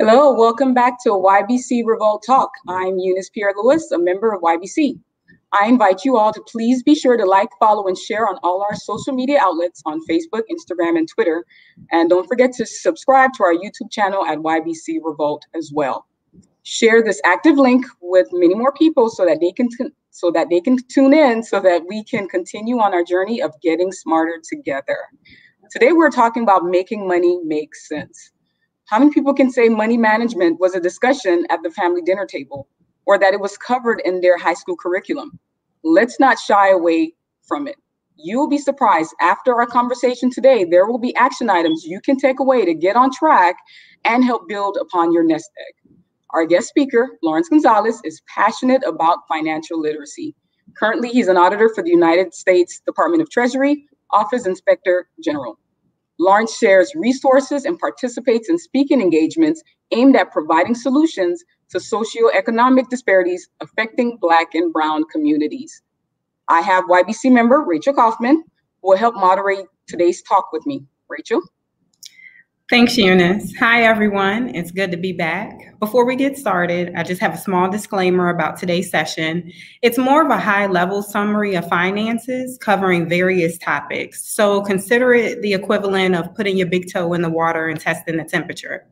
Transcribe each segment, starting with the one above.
Hello, welcome back to YBC Revolt Talk. I'm Eunice Pierre-Louis, a member of YBC. I invite you all to please be sure to like, follow, and share on all our social media outlets on Facebook, Instagram, and Twitter. And don't forget to subscribe to our YouTube channel at YBC Revolt as well. Share this active link with many more people so that they can tune in so that we can continue on our journey of getting smarter together. Today, we're talking about making money make sense. How many people can say money management was a discussion at the family dinner table or that it was covered in their high school curriculum? Let's not shy away from it. You'll be surprised after our conversation today, there will be action items you can take away to get on track and help build upon your nest egg. Our guest speaker, Lawrence Gonzalez, is passionate about financial literacy. Currently, he's an auditor for the United States Department of Treasury, Office Inspector General. Lawrence shares resources and participates in speaking engagements aimed at providing solutions to socioeconomic disparities affecting Black and Brown communities. I have YBC member Rachel Kaufman, who will help moderate today's talk with me. Rachel? Thanks, Eunice. Hi, everyone. It's good to be back. Before we get started, I just have a small disclaimer about today's session. It's more of a high-level summary of finances covering various topics. So consider it the equivalent of putting your big toe in the water and testing the temperature.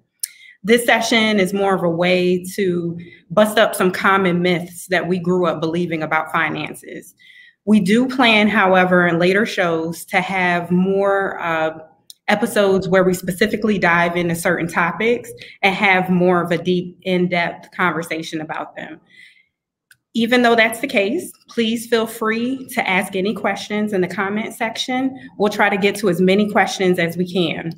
This session is more of a way to bust up some common myths that we grew up believing about finances. We do plan, however, in later shows to have more episodes where we specifically dive into certain topics and have more of a deep, in-depth conversation about them. Even though that's the case, please feel free to ask any questions in the comment section. We'll try to get to as many questions as we can.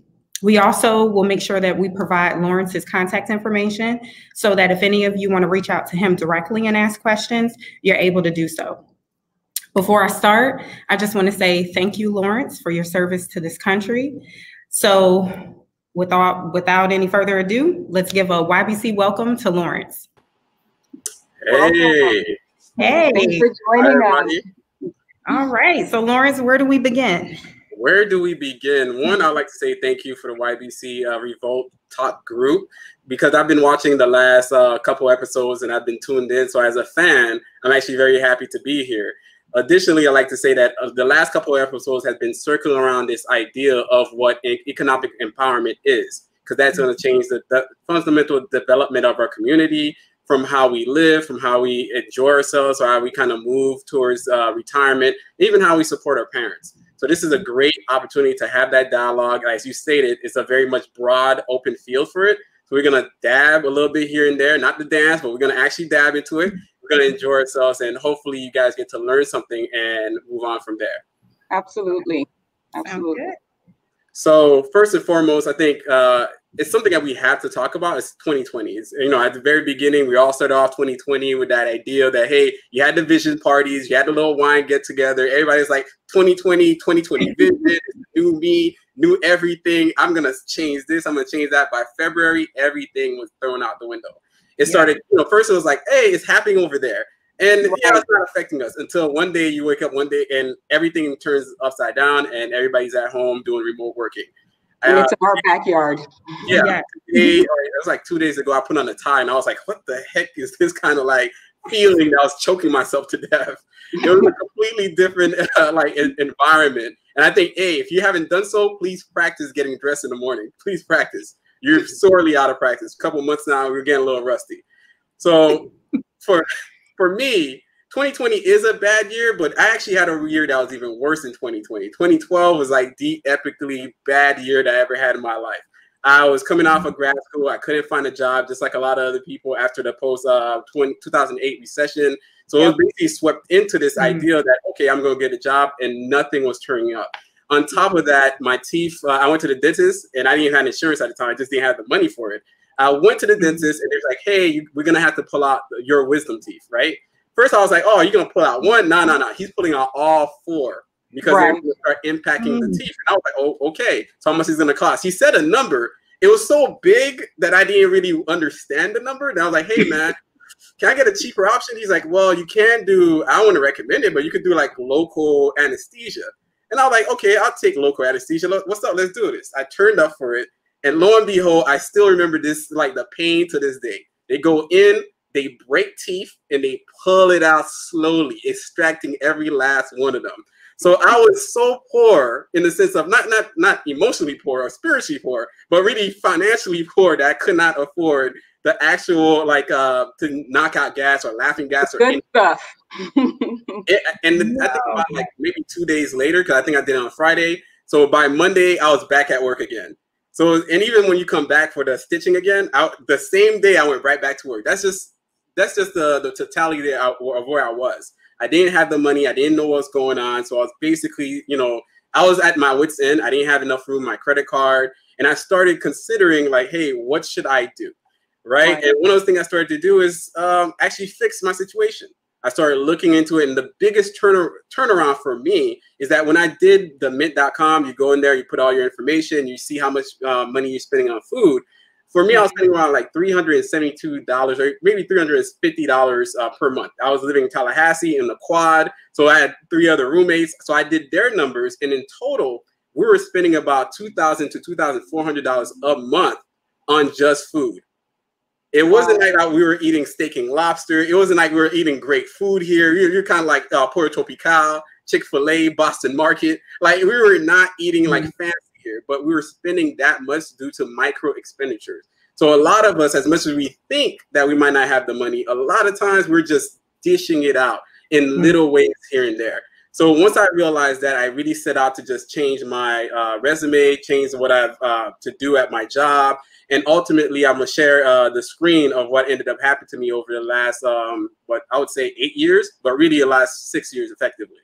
We also will make sure that we provide Lawrence's contact information so that if any of you want to reach out to him directly and ask questions, you're able to do so. Before I start, I just want to say thank you, Lawrence, for your service to this country. So without any further ado, let's give a YBC welcome to Lawrence. Hey. Hey. Thanks for joining us. All right. So, Lawrence, where do we begin? Where do we begin? One, I'd like to say thank you for the YBC Revolt Talk group, because I've been watching the last couple episodes and I've been tuned in. So as a fan, I'm actually very happy to be here. Additionally, I'd like to say that the last couple of episodes have been circling around this idea of what economic empowerment is, because that's going to change the fundamental development of our community, from how we live, from how we enjoy ourselves, or how we kind of move towards retirement, even how we support our parents. So this is a great opportunity to have that dialogue. As you stated, it's a very much broad, open field for it. So we're going to dab a little bit here and there, not the dance, but we're going to actually dab into it. We're going to enjoy ourselves, and hopefully you guys get to learn something and move on from there. Absolutely. Absolutely. So first and foremost, I think it's something that we have to talk about. It's 2020. It's, at the very beginning, we all started off 2020 with that idea that, hey, you had the vision parties, you had the little wine get together. Everybody's like 2020 vision, new me, new everything. I'm going to change this. I'm going to change that. By February, everything was thrown out the window. It started, first it was like, hey, it's happening over there. And it's not affecting us until one day you wake up one day and everything turns upside down and everybody's at home doing remote working. And it's in our backyard. Yeah. It was like 2 days ago, I put on a tie and I was like, what the heck is this kind of like feeling that I was choking myself to death? It was a completely different environment. And I think, hey, if you haven't done so, please practice getting dressed in the morning. Please practice. You're sorely out of practice. A couple months now, we're getting a little rusty. So for me, 2020 is a bad year, but I actually had a year that was even worse than 2020. 2012 was like the epically bad year that I ever had in my life. I was coming off of grad school. I couldn't find a job, just like a lot of other people after the post-2008 recession. So it was basically swept into this idea that, okay, I'm going to get a job, and nothing was turning up. On top of that, my teeth, I went to the dentist, and I didn't even have insurance at the time. I just didn't have the money for it. I went to the dentist, and they're like, hey, we're going to have to pull out your wisdom teeth, right? First, I was like, oh, you're going to pull out one? No. He's pulling out all four because they're going to start impacting the teeth. And I was like, oh, okay. So how much is it going to cost? He said a number. It was so big that I didn't really understand the number. And I was like, hey, man, can I get a cheaper option? He's like, well, you can do, I don't want to recommend it, but you could do like local anesthesia. And I was like, okay, I'll take local anesthesia. What's up? Let's do this. I turned up for it. And lo and behold, I still remember this, like the pain to this day. They go in, they break teeth, and they pull it out slowly, extracting every last one of them. So I was so poor in the sense of not emotionally poor or spiritually poor, but really financially poor that I could not afford the actual to knock out gas or laughing gas or good stuff. And I think about like maybe 2 days later, because I think I did it on Friday. So by Monday, I was back at work again. So, and even when you come back for the stitching again, the same day I went right back to work. That's just the totality of where I was. I didn't have the money. I didn't know what was going on. So I was basically, I was at my wit's end. I didn't have enough room in my credit card. And I started considering like, hey, what should I do? Right. And one of the things I started to do is actually fix my situation. I started looking into it. And the biggest turnaround for me is that when I did the mint.com, you go in there, you put all your information, you see how much money you're spending on food. For me, I was spending around like $372 or maybe $350 per month. I was living in Tallahassee in the quad. So I had 3 other roommates. So I did their numbers. And in total, we were spending about $2,000 to $2,400 a month on just food. It wasn't like we were eating steak and lobster. It wasn't like we were eating great food here. You're kind of like Puerto Tropical, Chick-fil-A, Boston Market. Like we were not eating like fancy here, but we were spending that much due to micro expenditures. So a lot of us, as much as we think that we might not have the money, a lot of times we're just dishing it out in little ways here and there. So once I realized that, I really set out to just change my resume, change what I've to do at my job. And ultimately, I'm going to share the screen of what ended up happening to me over the last, what I would say 8 years, but really the last 6 years effectively.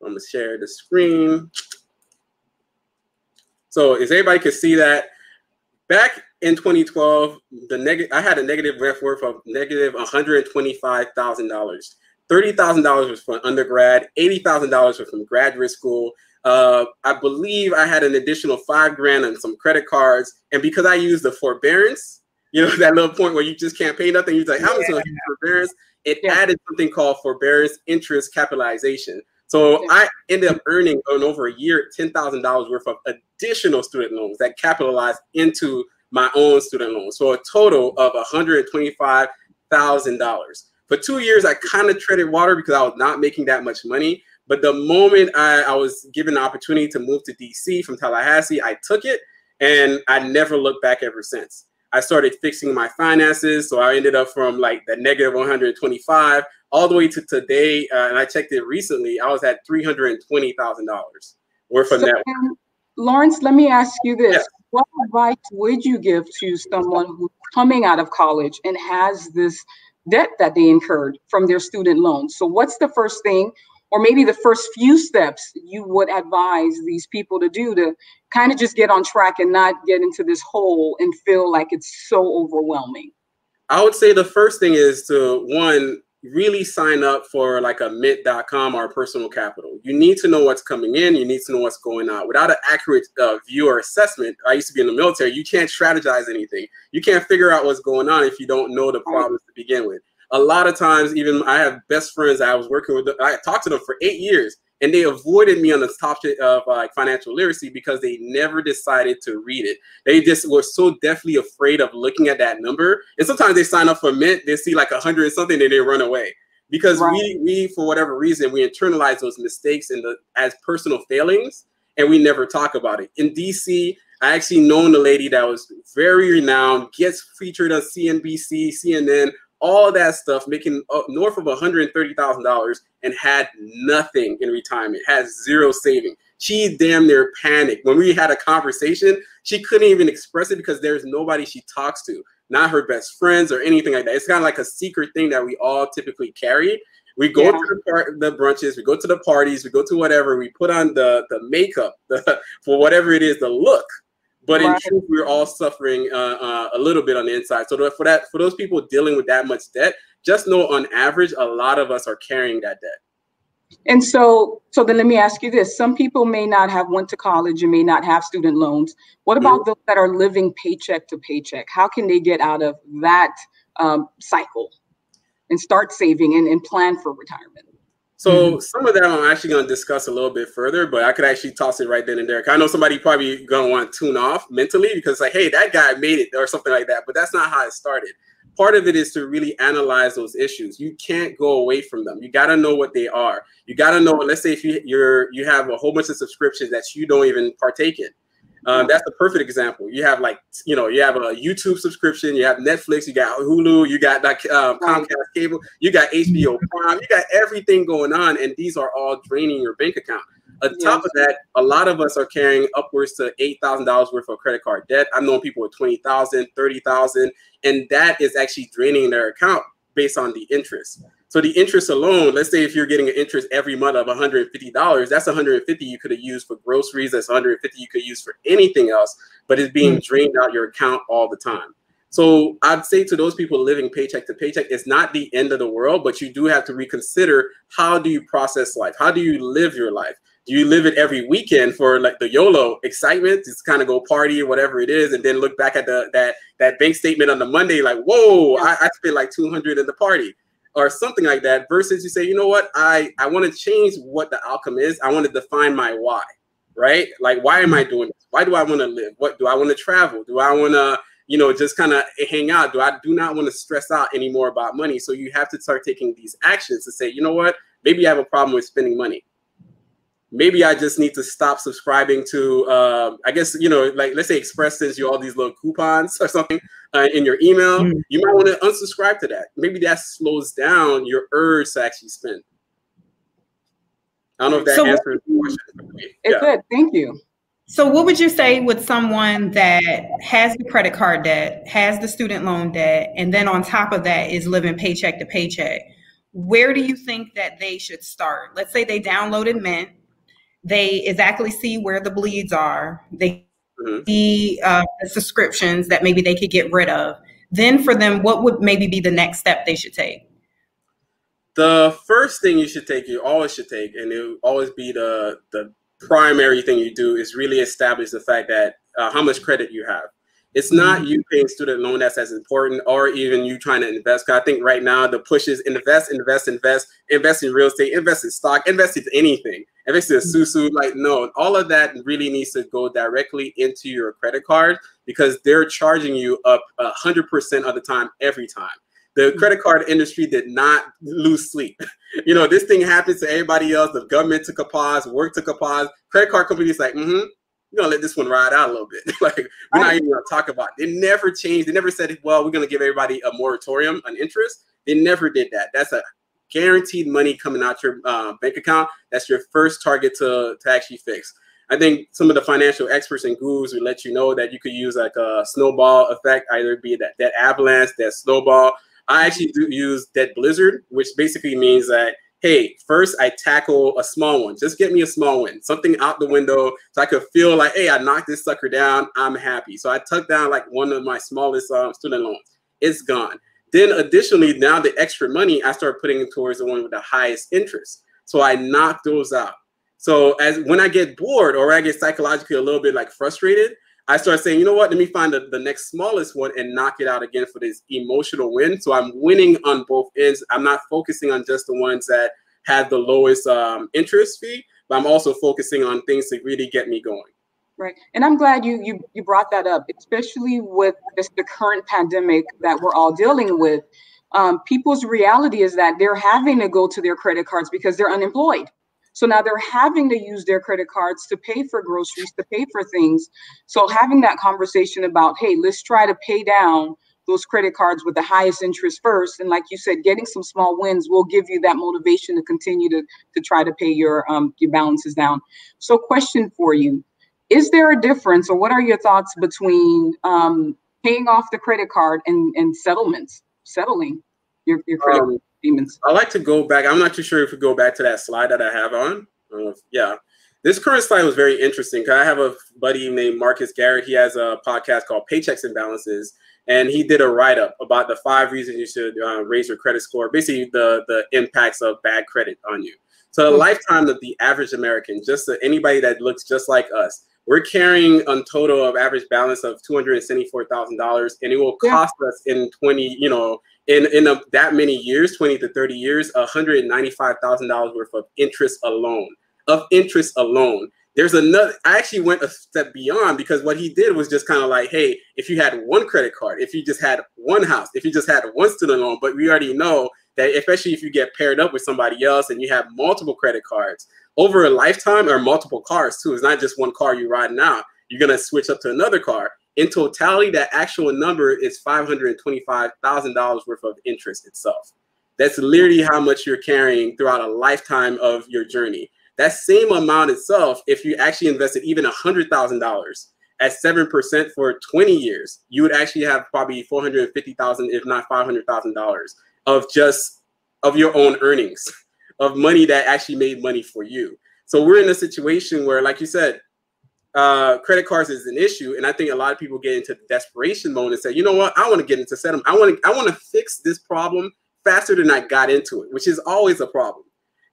I'm going to share the screen. So as everybody can see that, back in 2012, I had a negative net worth of negative $125,000. $30,000 was from undergrad, $80,000 was from graduate school. I believe I had an additional $5,000 on some credit cards. And because I used the forbearance, that little point where you just can't pay nothing, you're like, how much is forbearance? It added something called forbearance interest capitalization. So I ended up earning on over a year, $10,000 worth of additional student loans that capitalized into my own student loans. So a total of $125,000. For 2 years, I kind of treaded water because I was not making that much money. But the moment I was given the opportunity to move to DC from Tallahassee, I took it, and I never looked back ever since. I started fixing my finances, so I ended up from like the negative 125 all the way to today, and I checked it recently, I was at $320,000 worth of net worth. Lawrence, let me ask you this. Yeah. What advice would you give to someone who's coming out of college and has this debt that they incurred from their student loans? So what's the first thing, or maybe the first few steps you would advise these people to do to kind of just get on track and not get into this hole and feel like it's so overwhelming? I would say the first thing is to, one, really sign up for like a mint.com or personal capital. You need to know what's coming in. You need to know what's going out. Without an accurate view or assessment, I used to be in the military, you can't strategize anything. You can't figure out what's going on if you don't know the problems to begin with. A lot of times, even I have best friends I was working with, I talked to them for 8 years, and they avoided me on the topic of like financial literacy because they never decided to read it. They just were so deathly afraid of looking at that number. And sometimes they sign up for Mint, they see like 100 and something, and they run away. Because we, for whatever reason, we internalize those mistakes as personal failings, and we never talk about it. In DC, I actually known a lady that was very renowned, gets featured on CNBC, CNN, all that stuff, making north of $130,000 and had nothing in retirement, has zero saving. She damn near panicked. When we had a conversation, she couldn't even express it because there's nobody she talks to, not her best friends or anything like that. It's kind of like a secret thing that we all typically carry. We go to the brunches, we go to the parties, we go to whatever, we put on the makeup for whatever it is, the look. But in truth, we're all suffering a little bit on the inside. So for those people dealing with that much debt, just know on average, a lot of us are carrying that debt. And so then let me ask you this. Some people may not have went to college and may not have student loans. What about those that are living paycheck to paycheck? How can they get out of that cycle and start saving and plan for retirement? So some of that I'm actually going to discuss a little bit further, but I could actually toss it right then and there. I know somebody probably going to want to tune off mentally because like, hey, that guy made it or something like that. But that's not how it started. Part of it is to really analyze those issues. You can't go away from them. You got to know what they are. You got to know, let's say if you have a whole bunch of subscriptions that you don't even partake in. That's the perfect example. You have like, you have a YouTube subscription, you have Netflix, you got Hulu, you got Comcast cable, you got HBO Prime, you got everything going on, and these are all draining your bank account. On top of that, a lot of us are carrying upwards to $8,000 worth of credit card debt. I've known people with $20,000, $30,000, and that is actually draining their account based on the interest. So the interest alone, let's say if you're getting an interest every month of $150, that's $150 you could have used for groceries. That's $150 you could use for anything else, but it's being drained out your account all the time. So I'd say to those people living paycheck to paycheck, it's not the end of the world, but you do have to reconsider, how do you process life? How do you live your life? Do you live it every weekend for like the YOLO excitement, just kind of go party or whatever it is, and then look back at that bank statement on the Monday like, whoa, I spent like $200 in the party or something like that, versus you say, you know what, I want to change what the outcome is. I want to define my why, right? Like, why am I doing this? Why do I want to live? What do I want to travel? Do I want to, just kind of hang out? Do not want to stress out anymore about money? So you have to start taking these actions to say, you know what, maybe I have a problem with spending money. Maybe I just need to stop subscribing to, I guess, like let's say Express sends you all these little coupons or something in your email. You might want to unsubscribe to that. Maybe that slows down your urge to actually spend. I don't know if that answers the question. It did. Thank you. So what would you say with someone that has the credit card debt, has the student loan debt, and then on top of that is living paycheck to paycheck? Where do you think that they should start? Let's say they downloaded Mint. They exactly see where the bleeds are. They see the subscriptions that maybe they could get rid of. Then for them, what would maybe be the next step they should take? The first thing you always should take, and it will always be the primary thing you do, is really establish the fact that how much credit you have. It's not you paying student loan that's as important, or even you trying to invest. I think right now the push is invest in real estate, invest in stock, invest in anything, invest in a susu. Like, no, all of that really needs to go directly into your credit card, because they're charging you up 100% of the time, every time. The credit card industry did not lose sleep. This thing happens to everybody else. The government took a pause, work took a pause. Credit card companies like, we're gonna let this one ride out a little bit. Like, we're not even gonna talk about it. They never changed. They never said, well, we're gonna give everybody a moratorium on interest. They never did that. That's a guaranteed money coming out your bank account. That's your first target to actually fix. I think some of the financial experts and gurus will let you know that you could use like a snowball effect, either be that avalanche, that snowball. I actually do use that blizzard, which basically means that, hey, first I tackle a small one. Just get me a small win, something out the window, so I could feel like, hey, I knocked this sucker down. I'm happy. So I took down like one of my smallest student loans. It's gone. Then additionally, now the extra money I start putting towards the one with the highest interest. So I knock those out. So when I get bored or I get psychologically a little bit like frustrated, I start saying, you know what, let me find the next smallest one and knock it out again for this emotional win. So I'm winning on both ends. I'm not focusing on just the ones that have the lowest interest fee, but I'm also focusing on things to really get me going. Right. And I'm glad you brought that up, especially with the current pandemic that we're all dealing with. People's reality is that they're having to go to their credit cards because they're unemployed. So now they're having to use their credit cards to pay for groceries, to pay for things. So having that conversation about, hey, let's try to pay down those credit cards with the highest interest first. And like you said, getting some small wins will give you that motivation to continue to try to pay your balances down. So question for you, is there a difference, or what are your thoughts between paying off the credit card and settling your credit payments? I like to go back. I'm not too sure if we go back to that slide that I have on. Yeah. This current slide was very interesting because I have a buddy named Marcus Garrett. He has a podcast called Paychecks and Balances, and he did a write-up about the 5 reasons you should raise your credit score, basically the impacts of bad credit on you. So the lifetime of the average American, just anybody that looks just like us, we're carrying a total of average balance of $274,000, and it will cost us in in that many years, 20 to 30 years, $195,000 worth of interest alone. There's another, I actually went a step beyond, because what he did was just kind of like, hey, if you had one credit card, if you just had one house, if you just had one student loan, but we already know that especially if you get paired up with somebody else and you have multiple credit cards over a lifetime, or multiple cars too, it's not just one car you're riding out, you're going to switch up to another car. In totality, that actual number is $525,000 worth of interest itself. That's literally how much you're carrying throughout a lifetime of your journey. That same amount itself, if you actually invested even $100,000 at 7% for 20 years, you would actually have probably $450,000, if not $500,000 of your own earnings, of money that actually made money for you. So we're in a situation where, like you said, credit cards is an issue, and I think a lot of people get into desperation mode and say, you know what, I want to get into settlement. I want to fix this problem faster than I got into it, which is always a problem.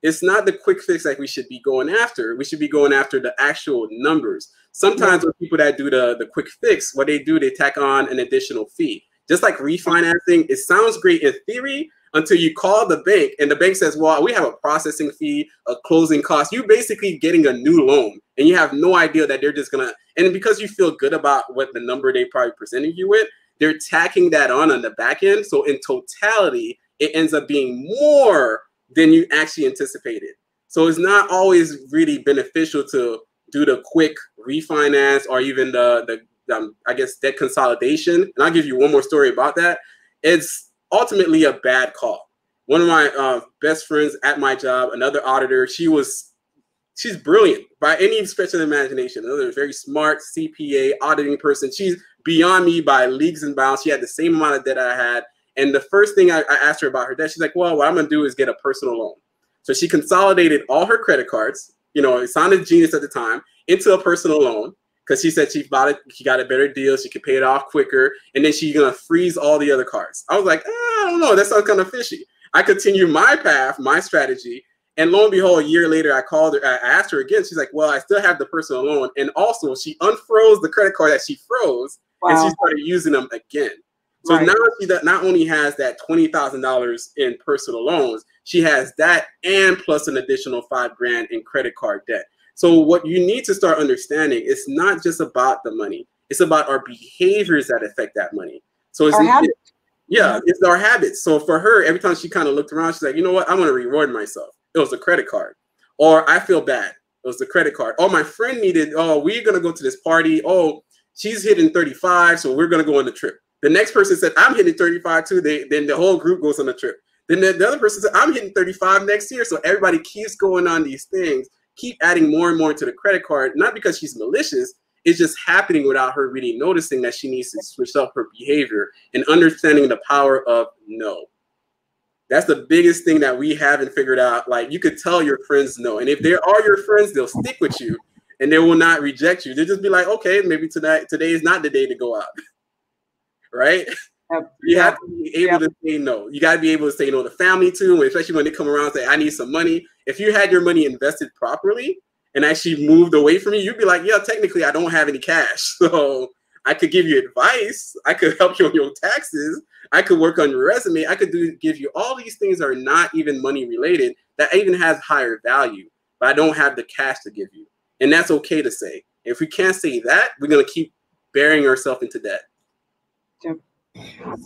It's not the quick fix that we should be going after. We should be going after the actual numbers. Sometimes with people that do the quick fix, what they do, they tack on an additional fee. Just like refinancing, it sounds great in theory until you call the bank and the bank says, well, we have a processing fee, a closing cost. You're basically getting a new loan and you have no idea that they're just gonna, and because you feel good about what the number they probably presented you with, they're tacking that on the back end. So in totality, it ends up being more than you actually anticipated. So it's not always really beneficial to do the quick refinance or even the I guess debt consolidation. And I'll give you one more story about that. It's ultimately a bad call. One of my best friends at my job, another auditor, she's brilliant by any stretch of the imagination. Another very smart CPA auditing person. She's beyond me by leagues and bounds. She had the same amount of debt I had. And the first thing I asked her about her debt, she's like, well, what I'm going to do is get a personal loan. So she consolidated all her credit cards, you know, it sounded genius at the time, into a personal loan, because she said she bought it, she got a better deal, she could pay it off quicker, and then she's going to freeze all the other cards. I was like, I don't know, that sounds kind of fishy. I continued my path, my strategy, and lo and behold, a year later, I called her, I asked her again, she's like, well, I still have the personal loan, and also she unfroze the credit card that she froze, and she started using them again. So now she not only has that $20,000 in personal loans, she has that and plus an additional $5,000 in credit card debt. So what you need to start understanding, it's not just about the money. It's about our behaviors that affect that money. So it's it's our habits. So for her, every time she kind of looked around, she's like, you know what? I want to reward myself. It was a credit card. Or I feel bad. It was the credit card. Oh, my friend needed, oh, we're going to go to this party. Oh, she's hitting 35, so we're going to go on the trip. The next person said, I'm hitting 35 too. Then the whole group goes on the trip. Then the other person said, I'm hitting 35 next year. So everybody keeps going on these things, keep adding more and more to the credit card, not because she's malicious. It's just happening without her really noticing that she needs to switch up her behavior and understanding the power of no. That's the biggest thing that we haven't figured out. Like, you could tell your friends no. And if they are your friends, they'll stick with you and they will not reject you. They'll just be like, okay, maybe today is not the day to go out. Right? You have to be able to say no. You got to be able to say no to family too, especially when they come around and say, I need some money. If you had your money invested properly and actually moved away from you, you'd be like, yeah, technically I don't have any cash. So I could give you advice. I could help you on your taxes. I could work on your resume. I could give you all these things that are not even money related, that even has higher value, but I don't have the cash to give you. And that's okay to say. If we can't say that, we're going to keep burying ourselves into debt.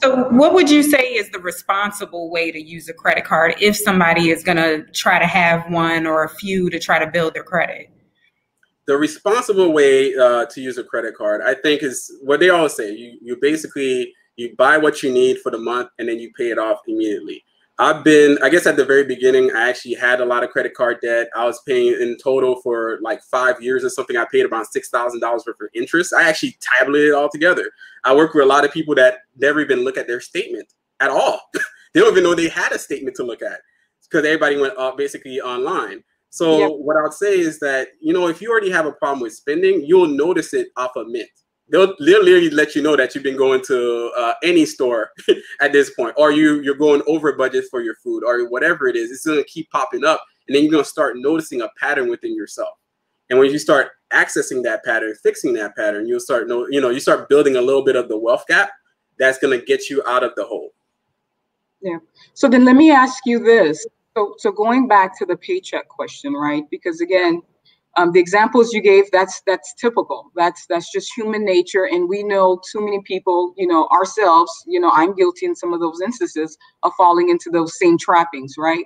So what would you say is the responsible way to use a credit card if somebody is going to try to have one or a few to try to build their credit? The responsible way to use a credit card, I think, is what they always say. You basically, you buy what you need for the month and then you pay it off immediately. I guess at the very beginning, I actually had a lot of credit card debt. I was paying in total for like 5 years or something. I paid about $6,000 worth of interest. I actually tabulated it all together. I work with a lot of people that never even look at their statement at all. They don't even know they had a statement to look at because everybody went basically online. So what I would say is that, you know, if you already have a problem with spending, you'll notice it off a Mint. They'll literally let you know that you've been going to any store at this point, or you're going over budget for your food or whatever it is. It's going to keep popping up, and then you're going to start noticing a pattern within yourself. And when you start accessing that pattern, fixing that pattern, you'll start you start building a little bit of the wealth gap that's going to get you out of the hole. Yeah. So then let me ask you this. So going back to the paycheck question, right? Because again, the examples you gave, that's typical. That's just human nature. And we know too many people, ourselves, I'm guilty in some of those instances of falling into those same trappings, right?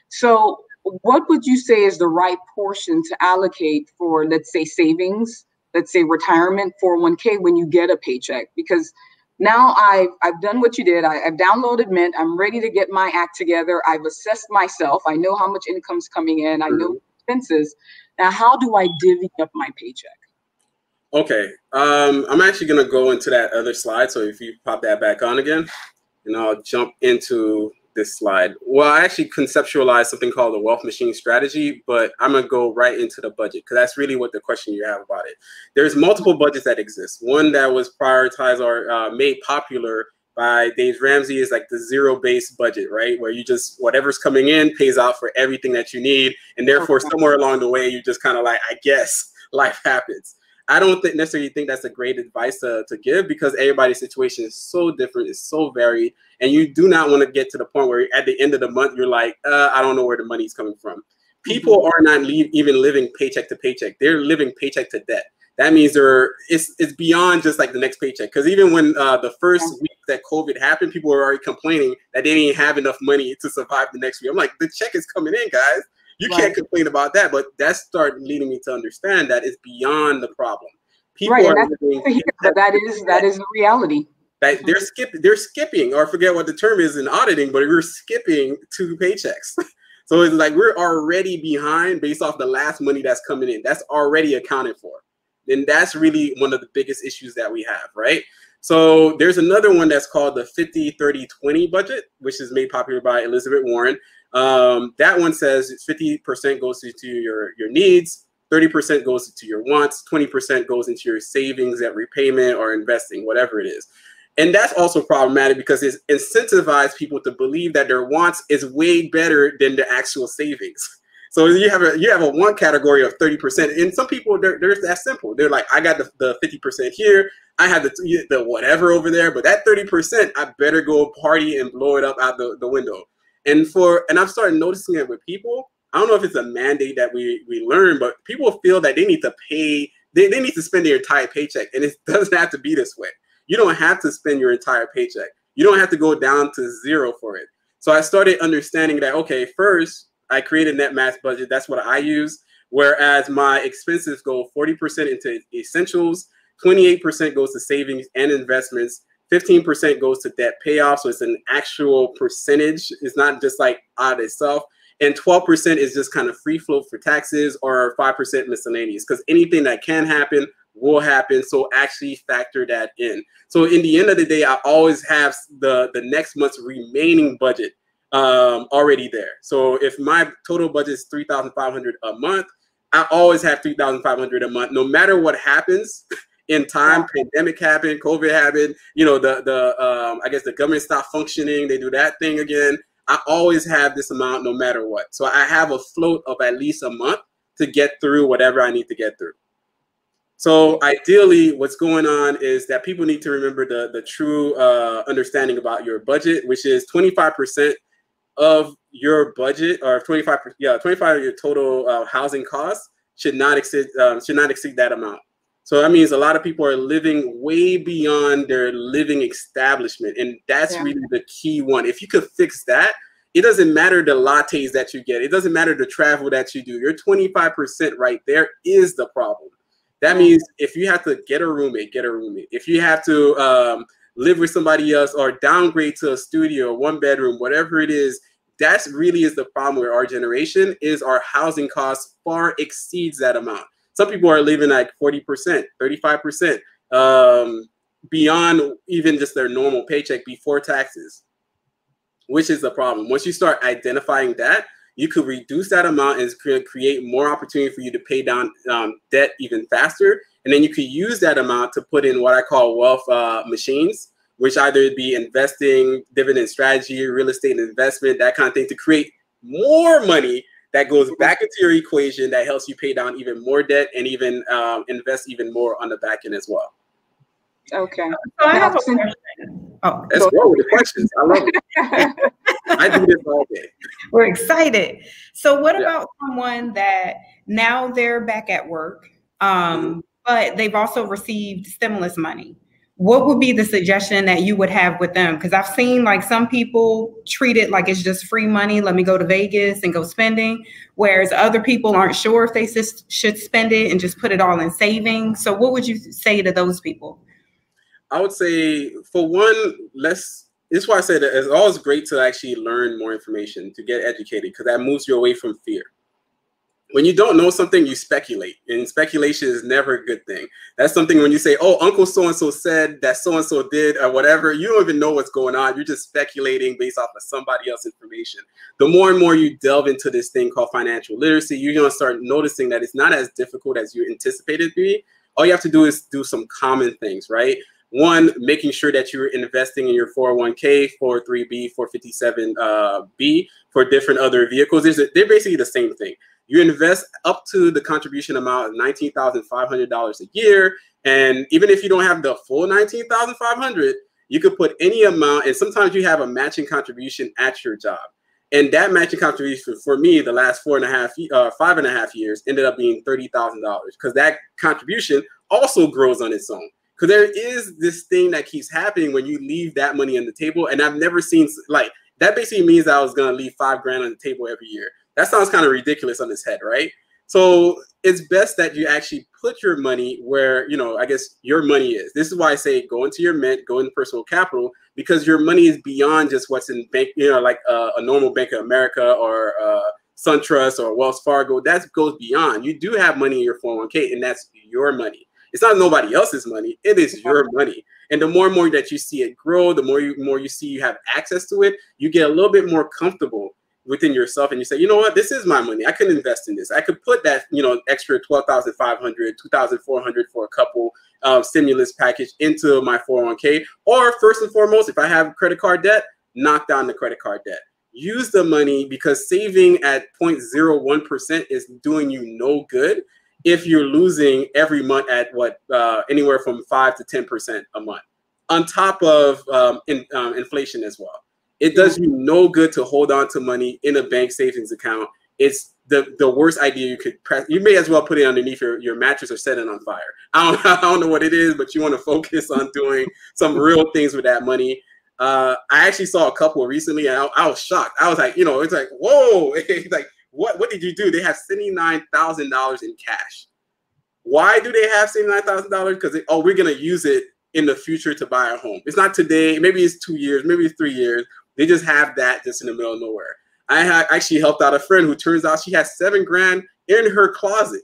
So what would you say is the right portion to allocate for, let's say, savings, let's say retirement, 401k when you get a paycheck? Because now I've done what you did. I've downloaded Mint. I'm ready to get my act together. I've assessed myself. I know how much income's coming in. I know expenses. Now, how do I divvy up my paycheck? Okay, I'm actually going to go into that other slide. So if you pop that back on again, and I'll jump into this slide. Well, I actually conceptualized something called the wealth machine strategy, but I'm going to go right into the budget because that's really what the question you have about it. There's multiple budgets that exist. One that was prioritized or made popular by Dave Ramsey is like the zero-based budget, right? Where you just, whatever's coming in pays out for everything that you need. And therefore, somewhere along the way, you just kind of like, I guess life happens. I don't necessarily think that's a great advice to give because everybody's situation is so different, it's so varied, and you do not want to get to the point where at the end of the month, you're like, I don't know where the money's coming from. People are not even living paycheck to paycheck. They're living paycheck to debt. That means it's beyond just like the next paycheck. Because even when the first week that COVID happened, people were already complaining that they didn't have enough money to survive the next week. I'm like, the check is coming in, guys. You can't complain about that, but that started leading me to understand that it's beyond the problem. People are living, but that is the reality. That they're skipping, or forget what the term is in auditing, but we're skipping 2 paychecks. So it's like we're already behind based off the last money that's coming in. That's already accounted for. And that's really one of the biggest issues that we have, right? So there's another one that's called the 50-30-20 budget, which is made popular by Elizabeth Warren. That one says 50% goes to your needs, 30% goes into your wants, 20% goes into your savings at repayment or investing, whatever it is. And that's also problematic because it incentivizes people to believe that their wants is way better than the actual savings. So you have a want category of 30%, and some people they're that simple. They're like, I got the 50% here, I have the whatever over there, but that 30%, I better go party and blow it up out the window. And I've started noticing it with people. I don't know if it's a mandate that we learn, but people feel that they need to pay, they need to spend their entire paycheck, and it doesn't have to be this way. You don't have to spend your entire paycheck. You don't have to go down to zero for it. So I started understanding that, okay, first, I created a net max budget. That's what I use. Whereas my expenses go 40% into essentials, 28% goes to savings and investments, 15% goes to debt payoff. So it's an actual percentage. It's not just like out itself. And 12% is just kind of free float for taxes, or 5% miscellaneous, because anything that can happen will happen. So actually factor that in. So in the end of the day, I always have the next month's remaining budget already there. So if my total budget is $3,500 a month, I always have $3,500 a month, no matter what happens in time. Pandemic happened, COVID happened, I guess the government stopped functioning, they do that thing again. I always have this amount no matter what. So I have a float of at least a month to get through whatever I need to get through. So ideally, what's going on is that people need to remember the true understanding about your budget, which is 25% of your budget, or 25 of your total housing costs should not exceed that amount. So that means a lot of people are living way beyond their living establishment, and that's really the key one. If you could fix that, it doesn't matter the lattes that you get, it doesn't matter the travel that you do. Your 25% right there is the problem. That means if you have to get a roommate, get a roommate. If you have to live with somebody else or downgrade to a studio, 1 bedroom, whatever it is, that's really is the problem with our generation, is our housing costs far exceeds that amount. Some people are living like 40%, 35%, beyond even just their normal paycheck before taxes, which is the problem. Once you start identifying that, you could reduce that amount and create more opportunity for you to pay down debt even faster. And then you could use that amount to put in what I call wealth machines, which either be investing, dividend strategy, real estate investment, that kind of thing, to create more money that goes back into your equation, that helps you pay down even more debt and even invest even more on the back end as well. Okay. So I have a question. Oh, let's go with the questions. I love it. I do this all day. We're excited. So what about someone that now they're back at work, but they've also received stimulus money? What would be the suggestion that you would have with them? Because I've seen like some people treat it like it's just free money. Let me go to Vegas and go spending. Whereas other people aren't sure if they should spend it and just put it all in savings. So what would you say to those people? I would say, for one, this is why I said that it's always great to actually learn more information, to get educated, because that moves you away from fear. When you don't know something, you speculate, and speculation is never a good thing. That's something when you say, oh, Uncle so-and-so said that so-and-so did or whatever, you don't even know what's going on. You're just speculating based off of somebody else's information. The more and more you delve into this thing called financial literacy, you're going to start noticing that it's not as difficult as you anticipated it to be. All you have to do is do some common things, right? One, making sure that you're investing in your 401k, 403b, 457b for different other vehicles. They're basically the same thing. You invest up to the contribution amount of $19,500 a year. And even if you don't have the full $19,500, you could put any amount. And sometimes you have a matching contribution at your job. And that matching contribution for me, the last 5.5 years, ended up being $30,000, because that contribution also grows on its own. Because there is this thing that keeps happening when you leave that money on the table. And I've never seen, like, that basically means that I was going to leave $5 grand on the table every year. That sounds kind of ridiculous on its head, right? So it's best that you actually put your money where, I guess your money is. This is why I say go into your Mint, go into personal capital, because your money is beyond just what's in bank, like a normal Bank of America or SunTrust or Wells Fargo. That goes beyond. You do have money in your 401k, and that's your money. It's not nobody else's money. It is your money. And the more and more that you see it grow, the more you see you have access to it, you get a little bit more comfortable within yourself, and you say, you know what, this is my money. I can invest in this. I could put that, extra $12,500, $2,400 for a couple stimulus package into my 401k. Or first and foremost, if I have credit card debt, knock down the credit card debt. Use the money, because saving at 0.01% is doing you no good if you're losing every month at anywhere from 5 to 10% a month, on top of inflation as well. It does you no good to hold on to money in a bank savings account. It's the worst idea you could press. You may as well put it underneath your mattress or set it on fire. I don't know what it is, but you want to focus on doing some real things with that money. I actually saw a couple recently, and I was shocked. I was like, it's like, whoa, it's like, what did you do? They have $79,000 in cash. Why do they have $79,000? Because we're gonna use it in the future to buy a home. It's not today. Maybe it's 2 years. Maybe it's 3 years. They just have that just in the middle of nowhere. I actually helped out a friend who turns out she has $7 grand in her closet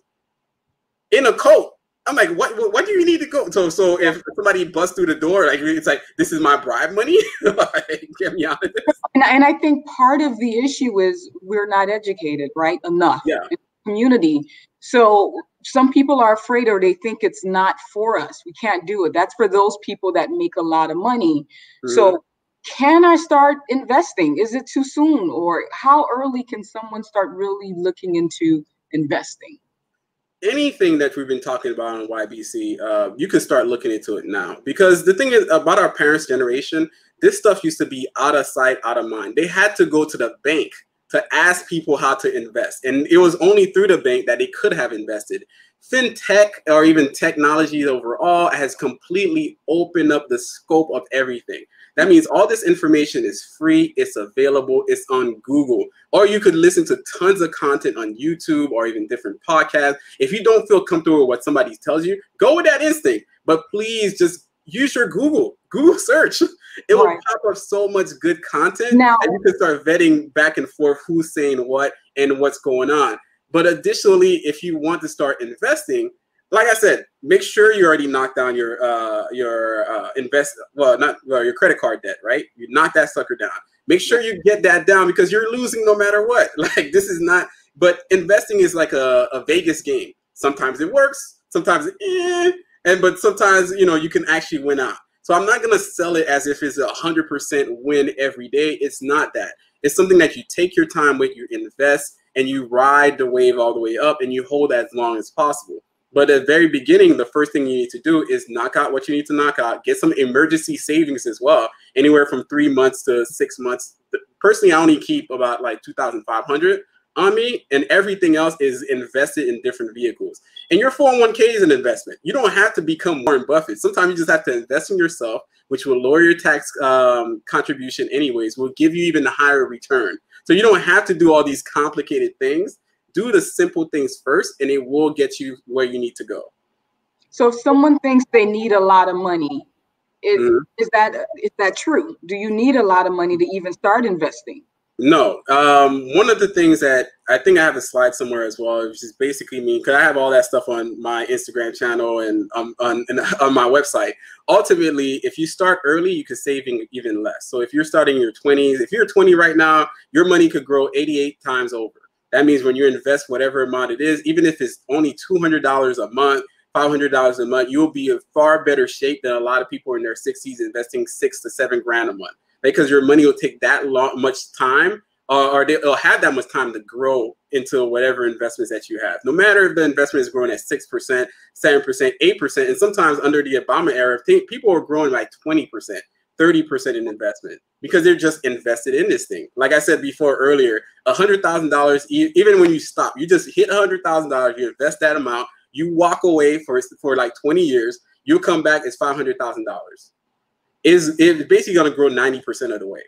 in a coat. I'm like, what do you need to go? So if somebody busts through the door, like, it's like, this is my bribe money? Like, get me out of this. And I think part of the issue is we're not educated, right, enough in the community. So some people are afraid, or they think it's not for us. We can't do it. That's for those people that make a lot of money. Mm-hmm. So can I start investing? Is it too soon? Or how early can someone start really looking into investing? Anything that we've been talking about on YBC, you can start looking into it now. Because the thing is about our parents' generation, this stuff used to be out of sight, out of mind. They had to go to the bank to ask people how to invest. And it was only through the bank that they could have invested. Fintech, or even technology overall, has completely opened up the scope of everything. That means all this information is free, it's available, it's on Google. Or you could listen to tons of content on YouTube or even different podcasts. If you don't feel comfortable with what somebody tells you, go with that instinct. But please just use your Google search. It will pop up so much good content, and you can start vetting back and forth who's saying what and what's going on. But additionally, if you want to start investing, like I said, make sure you already knock down your credit card debt, right? You knock that sucker down. Make sure you get that down, because you're losing no matter what. Like, this is not, but investing is like a Vegas game. Sometimes it works, sometimes but sometimes, you can actually win out. So I'm not going to sell it as if it's 100% win every day. It's not that. It's something that you take your time with, you invest, and you ride the wave all the way up, and you hold as long as possible. But at the very beginning, the first thing you need to do is knock out what you need to knock out, get some emergency savings as well, anywhere from 3 months to 6 months. Personally, I only keep about like 2,500 on me, and everything else is invested in different vehicles. And your 401k is an investment. You don't have to become Warren Buffett. Sometimes you just have to invest in yourself, which will lower your tax contribution anyways, will give you even a higher return. So you don't have to do all these complicated things. Do the simple things first, and it will get you where you need to go. So if someone thinks they need a lot of money, is that true? Do you need a lot of money to even start investing? No. One of the things that I think I have a slide somewhere as well, which is basically me, because I have all that stuff on my Instagram channel and on my website. Ultimately, if you start early, you could save even less. So if you're starting in your 20s, if you're 20 right now, your money could grow 88 times over. That means when you invest whatever amount it is, even if it's only $200 a month, $500 a month, you'll be in far better shape than a lot of people in their 60s investing $6,000 to $7,000 a month. Because your money will take that much time, or they'll have that much time to grow into whatever investments that you have. No matter if the investment is growing at 6%, 7%, 8%, and sometimes under the Obama era, people are growing like 20%, 30% in investment because they're just invested in this thing. Like I said before earlier, $100,000, even when you stop, you just hit $100,000, you invest that amount, you walk away for like 20 years, you'll come back, it's $500,000. It's basically going to grow 90% of the way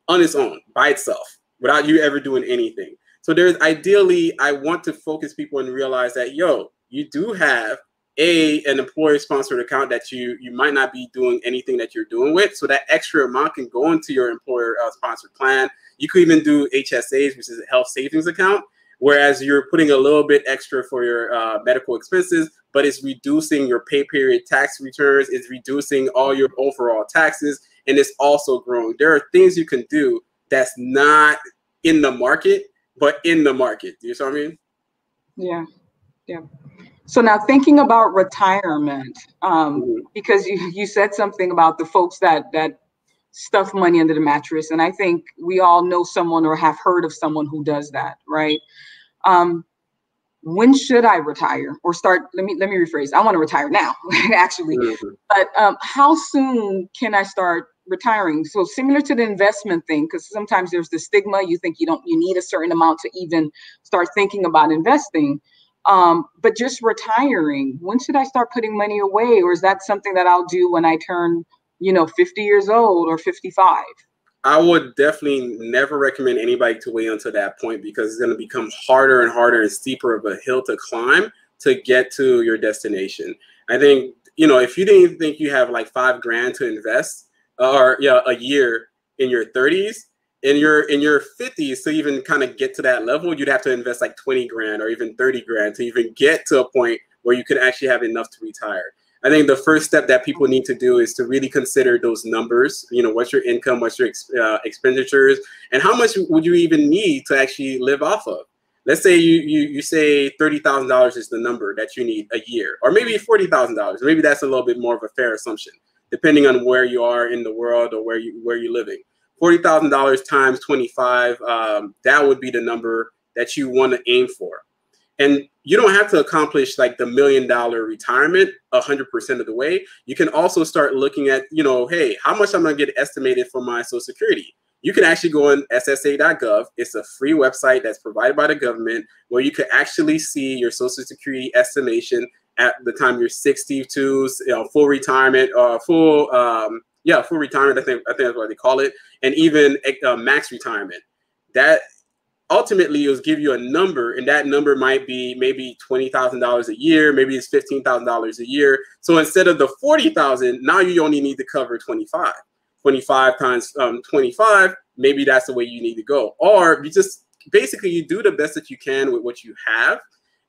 on its own, by itself, without you ever doing anything. So ideally, I want to focus people and realize that, you do have an employer-sponsored account that you might not be doing anything that you're doing with. So that extra amount can go into your employer-sponsored plan. You could even do HSAs, which is a health savings account, whereas you're putting a little bit extra for your medical expenses, but it's reducing your pay period tax returns, it's reducing all your overall taxes, and it's also growing. There are things you can do that's not in the market, but in the market. Do you see what I mean? Yeah. So now thinking about retirement, because you said something about the folks that stuff money under the mattress, and I think we all know someone or have heard of someone who does that, right? When should I retire or start? Let me rephrase. I want to retire now, actually. But how soon can I start retiring? So similar to the investment thing, because sometimes there's the stigma. You think you need a certain amount to even start thinking about investing. But just retiring, when should I start putting money away? Or is that something that I'll do when I turn, 50 years old or 55? I would definitely never recommend anybody to wait until that point, because it's going to become harder and harder and steeper of a hill to climb to get to your destination. I think, if you didn't think you have like $5,000 to invest or a year in your 30s, in your 50s to even kind of get to that level, you'd have to invest like 20 grand or even 30 grand to even get to a point where you could actually have enough to retire. I think the first step that people need to do is to really consider those numbers. What's your income, what's your expenditures, and how much would you even need to actually live off of? Let's say you say $30,000 is the number that you need a year, or maybe $40,000. Maybe that's a little bit more of a fair assumption, depending on where you are in the world or where you're living. $40,000 times 25, that would be the number that you want to aim for. And you don't have to accomplish like the $1 million retirement 100% of the way. You can also start looking at, hey, how much I'm going to get estimated for my Social Security. You can actually go on SSA.gov. It's a free website that's provided by the government where you can actually see your Social Security estimation at the time you're 62, full retirement, full retirement. I think that's what they call it, and even max retirement. That ultimately will give you a number, and that number might be maybe $20,000 a year, maybe it's $15,000 a year. So instead of the $40,000, now you only need to cover 25. 25 times 25, maybe that's the way you need to go. Or you just basically you do the best that you can with what you have,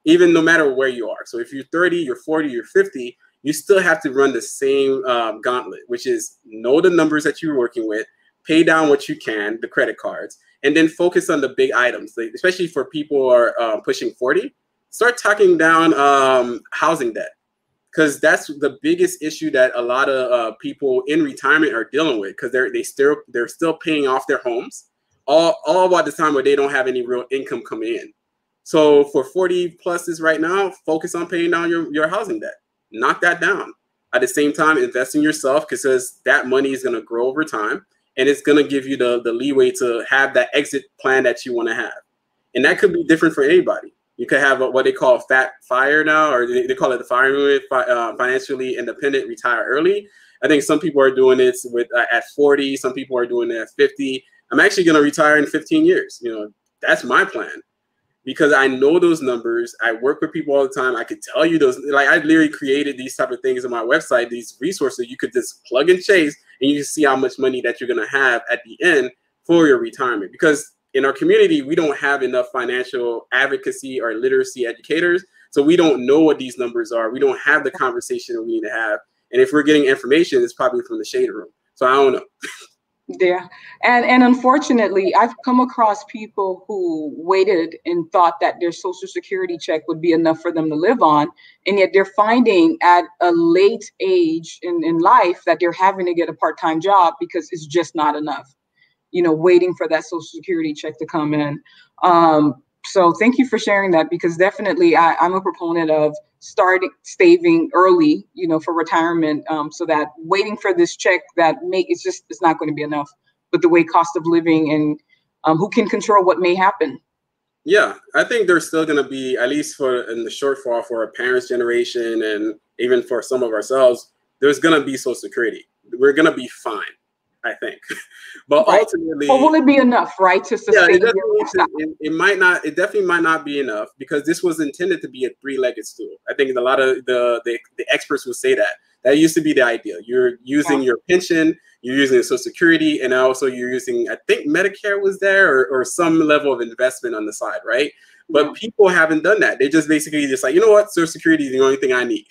even no matter where you are. So if you're 30, you're 40, you're 50, you still have to run the same gauntlet, which is know the numbers that you're working with, pay down what you can, the credit cards, and then focus on the big items, like, especially for people who are pushing 40. Start talking down housing debt, because that's the biggest issue that a lot of people in retirement are dealing with, because they're still paying off their homes all about the time where they don't have any real income coming in. So for 40 pluses right now, focus on paying down your housing debt. Knock that down. At the same time, invest in yourself, because that money is going to grow over time, and it's going to give you the leeway to have that exit plan that you want to have. And that could be different for anybody. You could have what they call fat FIRE now, or they call it the FIRE movement, financially independent, retire early. I think some people are doing it with at 40. Some people are doing it at 50. I'm actually going to retire in 15 years. You know, that's my plan, because I know those numbers. I work with people all the time. I could tell you those. Like, I literally created these type of things on my website, these resources you could just plug and chase, and you can see how much money that you're going to have at the end for your retirement. Because in our community, we don't have enough financial advocacy or literacy educators. So we don't know what these numbers are. We don't have the conversation that we need to have. And if we're getting information, it's probably from the shade room. So I don't know. Yeah. And unfortunately, I've come across people who waited and thought that their Social Security check would be enough for them to live on. And yet they're finding at a late age in life that they're having to get a part-time job because it's just not enough, you know, waiting for that Social Security check to come in. So thank you for sharing that, because definitely I'm a proponent of starting saving early, you know, for retirement, so that waiting for this check that it's not going to be enough. But the way cost of living and who can control what may happen. Yeah, I think there's still going to be, at least in the shortfall for our parents' generation, and even for some of ourselves, there's going to be Social Security. We're going to be fine, I think. But right. ultimately, but will it be enough, right, to sustain? Yeah, it might not. It definitely might not be enough, because this was intended to be a three-legged stool. I think a lot of the experts will say that used to be the idea. You're using your pension, you're using Social Security, and also you're using, I think Medicare was there, or some level of investment on the side, right? But people haven't done that. They just basically just like, you know what, Social Security is the only thing I need.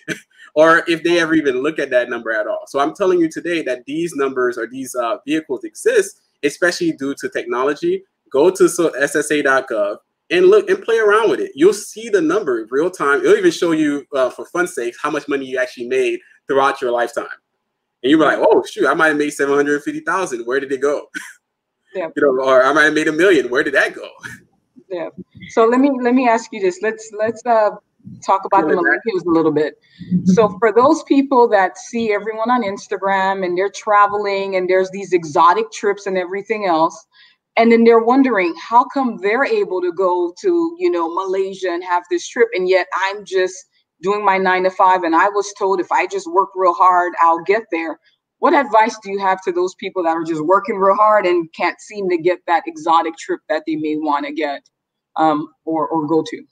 Or if they ever even look at that number at all. So I'm telling you today that these numbers or these vehicles exist, especially due to technology. Go to SSA.gov and look and play around with it. You'll see the number in real time. It'll even show you, for fun's sake, how much money you actually made throughout your lifetime. And you'll be like, oh, shoot, I might have made $750,000. Where did it go? Yeah. You know, or I might have made $1 million. Where did that go? Yeah. So let me ask you this. Let's talk about the millennials a little bit. So for those people that see everyone on Instagram and they're traveling and there's these exotic trips and everything else, and then they're wondering how come they're able to go to, you know, Malaysia and have this trip, and yet I'm just doing my 9 to 5 and I was told if I just work real hard, I'll get there. What advice do you have to those people that are just working real hard and can't seem to get that exotic trip that they may want to get or go to?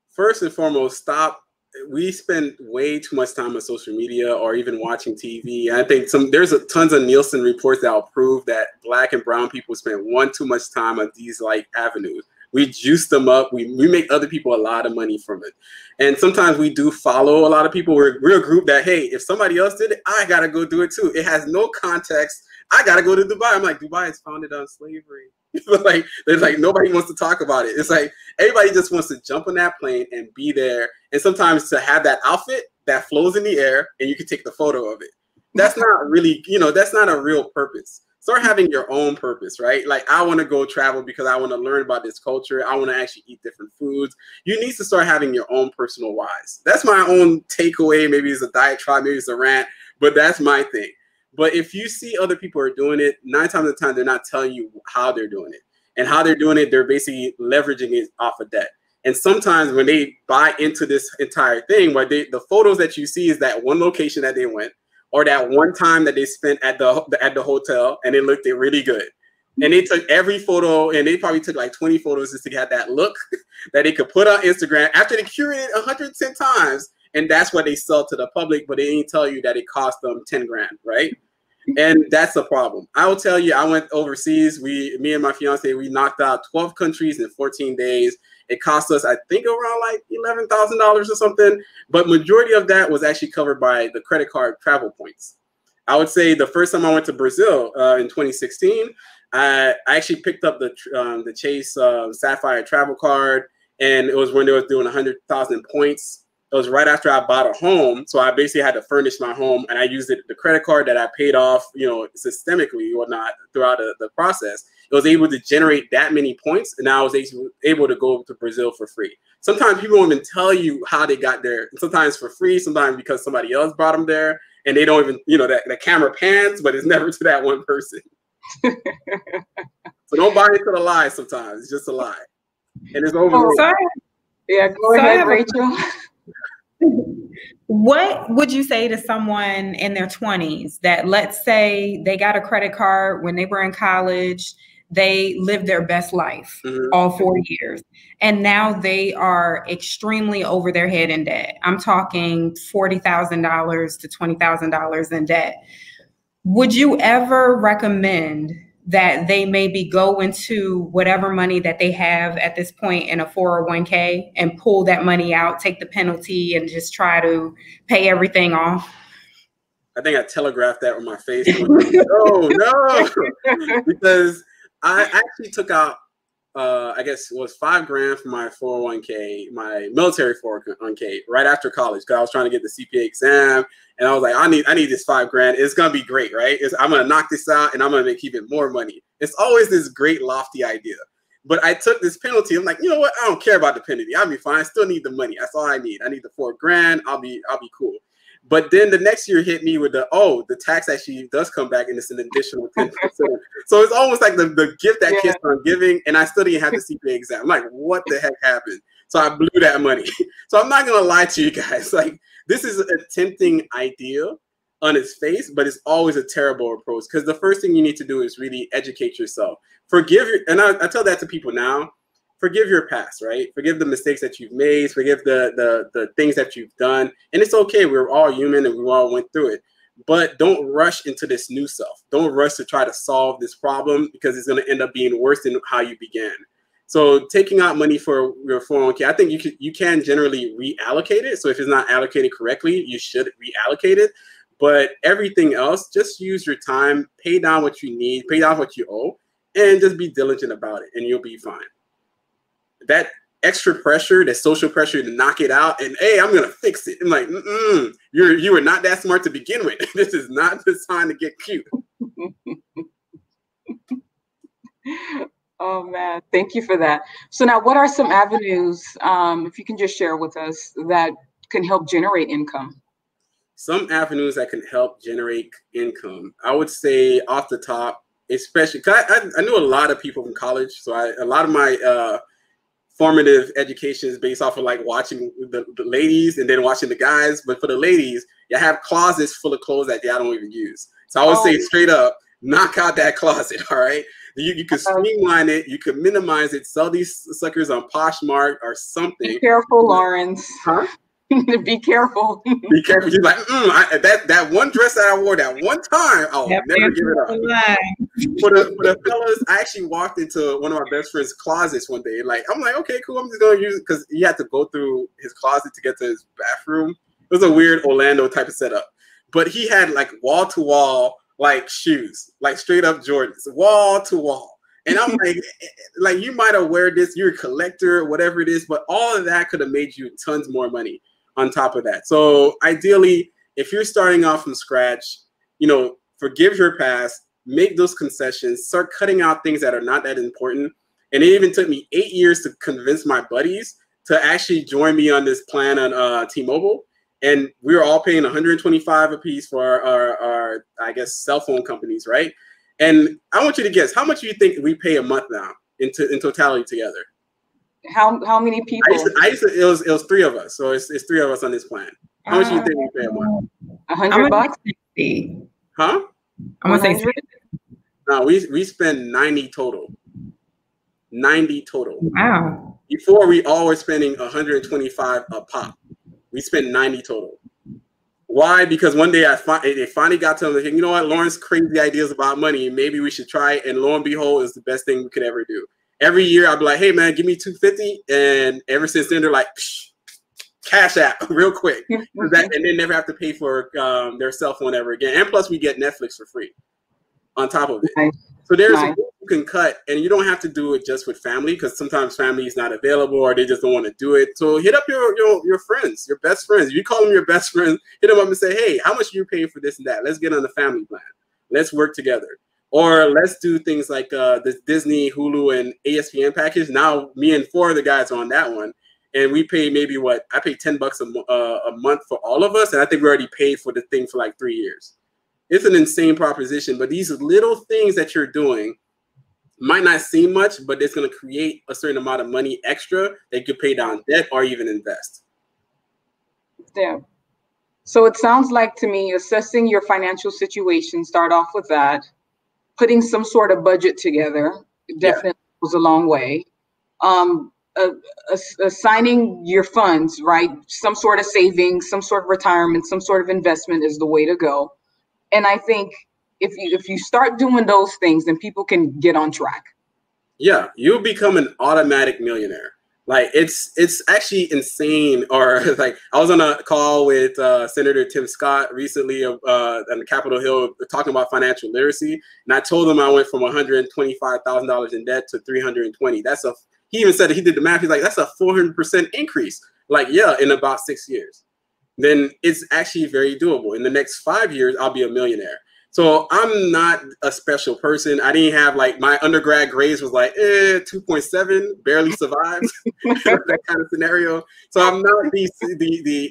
First and foremost, stop. We spend way too much time on social media or even watching TV. I think there's tons of Nielsen reports that will prove that Black and brown people spend too much time on these like avenues. We juice them up. We make other people a lot of money from it. And sometimes we do follow a lot of people. We're a group that, hey, if somebody else did it, I got to go do it too. It has no context. I got to go to Dubai. I'm like, Dubai is founded on slavery. Like, there's like nobody wants to talk about it. It's like everybody just wants to jump on that plane and be there. And sometimes to have that outfit that flows in the air and you can take the photo of it. That's not really, that's not a real purpose. Start having your own purpose, right? Like, I want to go travel because I want to learn about this culture. I want to actually eat different foods. You need to start having your own personal whys. That's my own takeaway. Maybe it's a diatribe, maybe it's a rant, but that's my thing. But if you see other people are doing it, 9 times out of 10, they're not telling you how they're doing it. And how they're doing it, they're basically leveraging it off of debt. And sometimes when they buy into this entire thing, the photos that you see is that one location that they went, or that one time that they spent at the hotel, and it looked really good. And they took every photo, and they probably took like 20 photos just to get that look that they could put on Instagram after they curated 110 times. And that's what they sell to the public, but they didn't tell you that it cost them 10 grand, right? And that's the problem. I will tell you, I went overseas. Me and my fiance, we knocked out 12 countries in 14 days. It cost us, I think, around like $11,000 or something. But majority of that was actually covered by the credit card travel points. I would say the first time I went to Brazil in 2016, I actually picked up the Chase Sapphire travel card, and it was when they were doing 100,000 points. It was right after I bought a home. So I basically had to furnish my home, and I used the credit card that I paid off, systemically or whatnot throughout the process. It was able to generate that many points, and I was able to go to Brazil for free. Sometimes people won't even tell you how they got there. Sometimes for free, sometimes because somebody else brought them there, and they don't even, the camera pans, but it's never to that one person. So don't buy into the lie sometimes. It's just a lie. And it's over. Go ahead, Rachel. What would you say to someone in their 20s that, let's say they got a credit card when they were in college, they lived their best life all 4 years, and now they are extremely over their head in debt? I'm talking $40,000 to $20,000 in debt. Would you ever recommend that they maybe go into whatever money that they have at this point in a 401k and pull that money out, take the penalty, and just try to pay everything off? I think I telegraphed that with my face. No, because I actually took out, I guess it was $5,000 for my 401k, my military 401k, right after college, because I was trying to get the CPA exam, and I was like, I need this $5,000. It's gonna be great, right? I'm gonna knock this out, and I'm gonna make even more money. It's always this great lofty idea, but I took this penalty. I'm like, you know what? I don't care about the penalty. I'll be fine. I still need the money. That's all I need. I need the $4,000. I'll be cool. But then the next year hit me with the tax actually does come back, and it's an additional 10%. So it's almost like the gift that keeps on giving, and I still didn't have the CPA exam. I'm like, what the heck happened? So I blew that money. So I'm not going to lie to you guys. Like, this is a tempting idea on its face, but it's always a terrible approach, because the first thing you need to do is really educate yourself. And I tell that to people now. Forgive your past, right? Forgive the mistakes that you've made. Forgive the things that you've done. And it's okay. We're all human, and we all went through it. But don't rush into this new self. Don't rush to try to solve this problem, because it's going to end up being worse than how you began. So taking out money for your 401k, I think you can generally reallocate it. So if it's not allocated correctly, you should reallocate it. But everything else, just use your time, pay down what you need, pay down what you owe, and just be diligent about it, and you'll be fine. That extra pressure, that social pressure to knock it out, and hey, I'm gonna fix it. I'm like, you were not that smart to begin with. This is not the time to get cute. Oh man, thank you for that. So now, what are some avenues, if you can just share with us, that can help generate income? Some avenues that can help generate income, I would say off the top, especially because I knew a lot of people from college, so a lot of my formative education is based off of like watching the ladies and then watching the guys. But for the ladies, you have closets full of clothes that I don't even use. So I would say straight up, knock out that closet. All right. You can streamline it. You can minimize it. Sell these suckers on Poshmark or something. Be careful, Lawrence. Huh? Be careful. Be careful. You're like, that one dress that I wore that one time, I'll never give it up. For the fellas, I actually walked into one of my best friend's closets one day. I'm like, okay, cool. I'm just gonna use it, because he had to go through his closet to get to his bathroom. It was a weird Orlando type of setup, but he had like wall to wall like shoes, like straight up Jordans, wall to wall. And I'm like, you might have wear this. You're a collector, whatever it is, but all of that could have made you tons more money on top of that. So ideally, if you're starting off from scratch, forgive your past, make those concessions, start cutting out things that are not that important. And it even took me 8 years to convince my buddies to actually join me on this plan on T-Mobile. And we were all paying $125 a piece for our I guess, cell phone companies, right? And I want you to guess, how much do you think we pay a month now in totality together? How many people? It was 3 of us. So it's 3 of us on this plan. How much do you think we pay a month? $100? Huh? I'm gonna say no, we spend 90 total. 90 total. Wow. Before, we all were spending 125 a pop. We spent 90 total. Why? Because one day it finally got to them, you know what, Lawrence, crazy ideas about money. Maybe we should try it. And lo and behold, it's the best thing we could ever do. Every year I'd be like, hey man, give me $250. And ever since then, they're like, cash app real quick. And they never have to pay for their cell phone ever again. And plus we get Netflix for free on top of it. Nice. So there's can cut, and you don't have to do it just with family, because sometimes family is not available or they just don't want to do it. So hit up your friends, your best friends. If you call them your best friends, hit them up and say, hey, how much are you paying for this and that? Let's get on the family plan. Let's work together. Or let's do things like this Disney, Hulu, and ESPN package. Now me and 4 other guys are on that one. And we pay maybe I pay $10 a month for all of us. And I think we already paid for the thing for like 3 years. It's an insane proposition, but these little things that you're doing might not seem much, but it's going to create a certain amount of money extra that you could pay down debt or even invest. Yeah. So it sounds like to me, assessing your financial situation, start off with that, putting some sort of budget together definitely goes a long way. Assigning your funds, right? Some sort of savings, some sort of retirement, some sort of investment is the way to go. And I think if you start doing those things, then people can get on track. Yeah, you'll become an automatic millionaire. Like it's actually insane. Or like I was on a call with Senator Tim Scott recently on Capitol Hill talking about financial literacy, and I told him I went from $125,000 in debt to $320,000. He even said that he did the math. He's like, that's a 400% increase. Like, yeah, in about 6 years. Then it's actually very doable. In the next 5 years, I'll be a millionaire. So I'm not a special person. I didn't have like my undergrad grades was like 2.7, barely survived that kind of scenario. So I'm not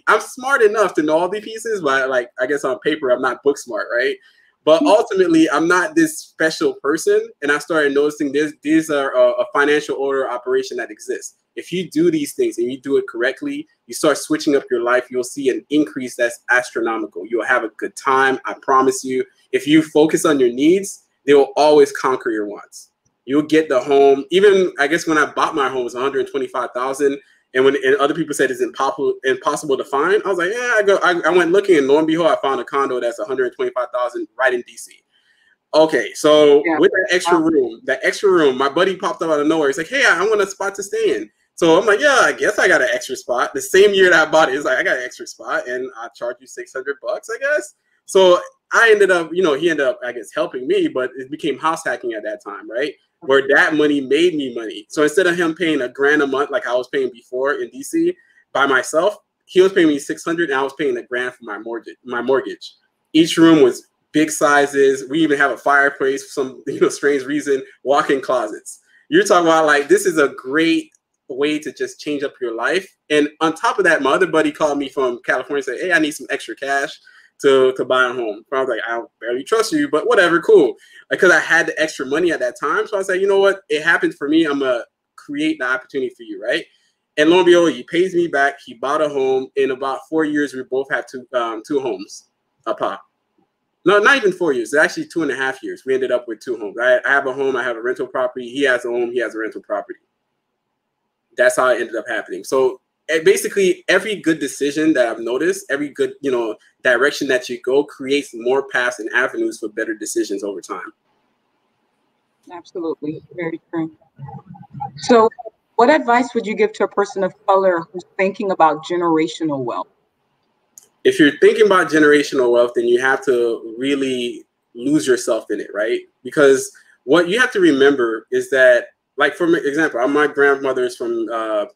I'm smart enough to know all the pieces, but like I guess on paper I'm not book smart, right? But ultimately, I'm not this special person, and I started noticing these are a financial order operation that exists. If you do these things and you do it correctly, you start switching up your life, you'll see an increase that's astronomical. You'll have a good time, I promise you. If you focus on your needs, they will always conquer your wants. You'll get the home. Even, I guess, when I bought my home, it was $125,000. And when other people said it's impossible to find, I was like, yeah, I went looking, and lo and behold, I found a condo that's $125,000 right in DC. Okay, so with that extra room, my buddy popped up out of nowhere. He's like, hey, I want a spot to stay in. So I'm like, yeah, I guess I got an extra spot. The same year that I bought it, it's like, I got an extra spot, and I charge you $600, I guess. So I ended up, he ended up, I guess, helping me, but it became house hacking at that time, right? Where that money made me money. So instead of him paying $1,000 a month like I was paying before in DC by myself, he was paying me $600, and I was paying $1,000 for my mortgage. Each room was big sizes. We even have a fireplace for some strange reason. Walk-in closets. You're talking about like this is a great way to just change up your life. And on top of that, my other buddy called me from California and said, hey, I need some extra cash to buy a home. So I was like, I barely trust you, but whatever, cool. Because I had the extra money at that time. So I was like, you know what? It happened for me. I'm going to create the opportunity for you, right? And lo and behold, he pays me back. He bought a home. In about 4 years, we both have two homes, a pop. No, not even 4 years. It's actually 2.5 years. We ended up with 2 homes. I have a home. I have a rental property. He has a home. He has a rental property. That's how it ended up happening. So basically, every good decision that I've noticed, every good direction that you go creates more paths and avenues for better decisions over time. Absolutely. Very true. So what advice would you give to a person of color who's thinking about generational wealth? If you're thinking about generational wealth, then you have to really lose yourself in it, right? Because what you have to remember is that, like, for example, my grandmother is from,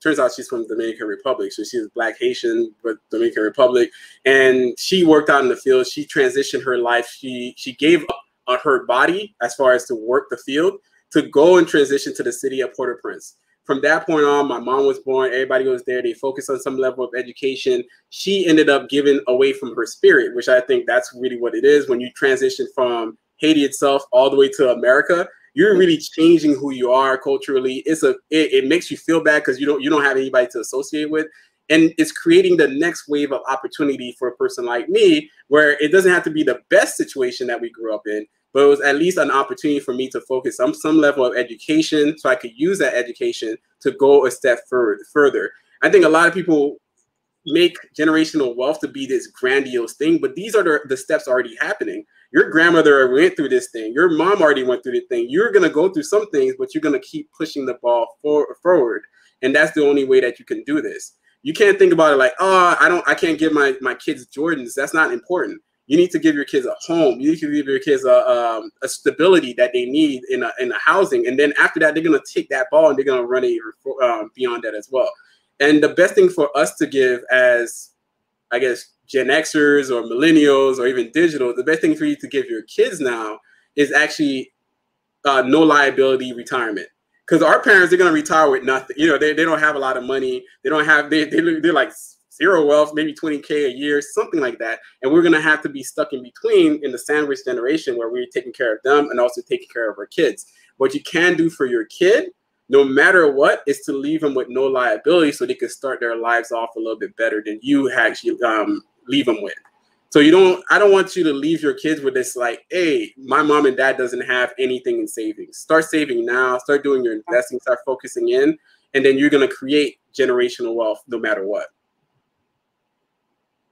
turns out she's from the Dominican Republic. So she's Black Haitian, but Dominican Republic. And she worked out in the field. She transitioned her life. She gave up her body as far as to work the field to go and transition to the city of Port-au-Prince. From that point on, my mom was born. Everybody was there. They focused on some level of education. She ended up giving away from her spirit, which I think that's really what it is. When you transition from Haiti itself all the way to America, you're really changing who you are culturally. It makes you feel bad because you don't have anybody to associate with. And it's creating the next wave of opportunity for a person like me, where it doesn't have to be the best situation that we grew up in, but it was at least an opportunity for me to focus on some level of education so I could use that education to go a step further. I think a lot of people make generational wealth to be this grandiose thing, but these are the steps already happening. Your grandmother went through this thing. Your mom already went through the thing. You're going to go through some things, but you're going to keep pushing the ball forward. And that's the only way that you can do this. You can't think about it like, oh, I can't give my kids Jordans. That's not important. You need to give your kids a home. You need to give your kids a stability that they need in a housing. And then after that, they're going to take that ball and they're going to run it beyond that as well. And the best thing for us to give as, I guess, Gen Xers or millennials or even digital, the best thing for you to give your kids now is actually no liability retirement. Because our parents, they're going to retire with nothing. You know, they don't have a lot of money. They don't have, they're like zero wealth, maybe 20K a year, something like that. And we're going to have to be stuck in between in the sandwich generation where we're taking care of them and also taking care of our kids. What you can do for your kid, no matter what, is to leave them with no liability so they can start their lives off a little bit better than you actually leave them with. So I don't want you to leave your kids with this like, hey, my mom and dad doesn't have anything in savings. Start saving now, start doing your investing, start focusing in, and then you're going to create generational wealth no matter what.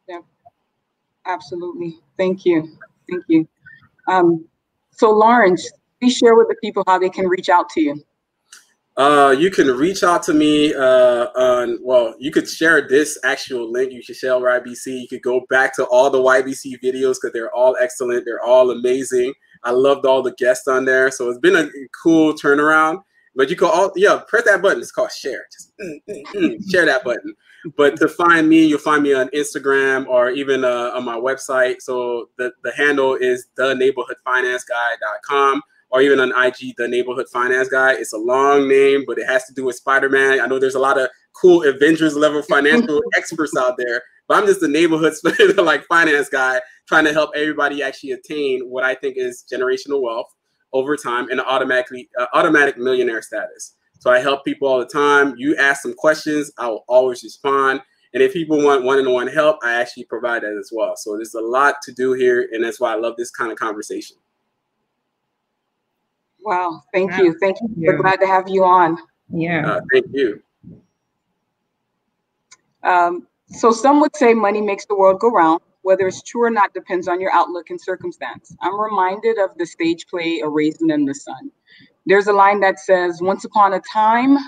Yeah, absolutely. Thank you. Thank you. So Lawrence, please share with the people how they can reach out to you. You can reach out to me you could share this actual link. You should share YBC. You could go back to all the YBC videos because they're all excellent. They're all amazing. I loved all the guests on there. So it's been a cool turnaround. But you can press that button. It's called share. Just share that button. But to find me, you'll find me on Instagram or even on my website. So the handle is theneighborhoodfinanceguy.com. Or even on IG, The Neighborhood Finance Guy. It's a long name, but it has to do with Spider-Man. I know there's a lot of cool Avengers level financial experts out there, but I'm just the neighborhood like finance guy trying to help everybody actually attain what I think is generational wealth over time and automatic millionaire status. So I help people all the time. You ask some questions, I will always respond. And if people want one-on-one help, I actually provide that as well. So there's a lot to do here, and that's why I love this kind of conversation. Wow, thank you. Thank you. We're glad to have you on. Yeah. Thank you. So some would say money makes the world go round. Whether it's true or not depends on your outlook and circumstance. I'm reminded of the stage play, A Raisin in the Sun. There's a line that says, once upon a time,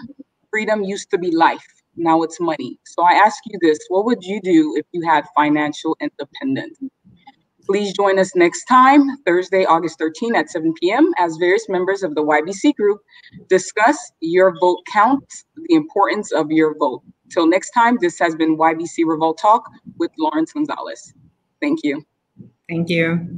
freedom used to be life. Now it's money. So I ask you this, what would you do if you had financial independence? Please join us next time, Thursday, August 13 at 7 p.m. as various members of the YBC group discuss Your Vote Counts, the importance of your vote. Till next time, this has been YBC Revolt Talk with Lawrence Gonzalez. Thank you. Thank you.